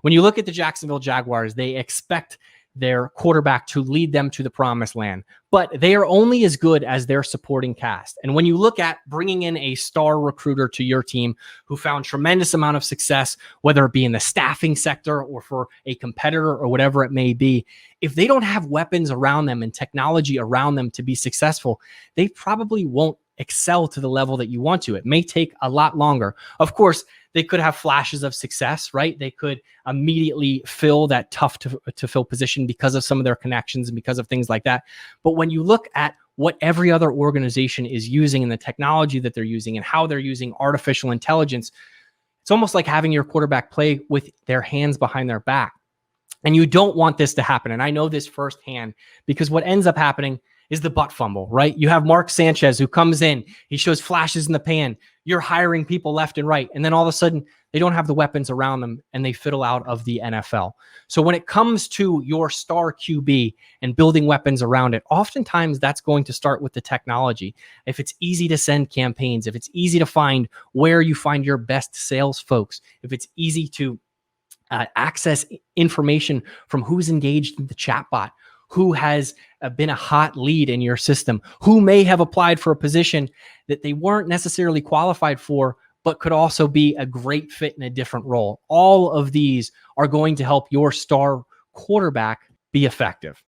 When you look at the Jacksonville Jaguars, they expect their quarterback to lead them to the promised land, but they are only as good as their supporting cast. And when you look at bringing in a star recruiter to your team who found tremendous amount of success, whether it be in the staffing sector or for a competitor or whatever it may be, if they don't have weapons around them and technology around them to be successful, they probably won't excel to the level that you want to. It may take a lot longer. Of course, they could have flashes of success, right? They could immediately fill that tough to fill position because of some of their connections and because of things like that. But when you look at what every other organization is using and the technology that they're using and how they're using artificial intelligence, it's almost like having your quarterback play with their hands behind their back. And you don't want this to happen. And I know this firsthand, because what ends up happening is the butt fumble, right? You have Mark Sanchez who comes in, he shows flashes in the pan, you're hiring people left and right, and then all of a sudden they don't have the weapons around them and they fiddle out of the NFL. So when it comes to your star QB and building weapons around it, oftentimes that's going to start with the technology. If it's easy to send campaigns, if it's easy to find where you find your best sales folks, if it's easy to access information from who's engaged in the chatbot, who has been a hot lead in your system, who may have applied for a position that they weren't necessarily qualified for, but could also be a great fit in a different role. All of these are going to help your star quarterback be effective.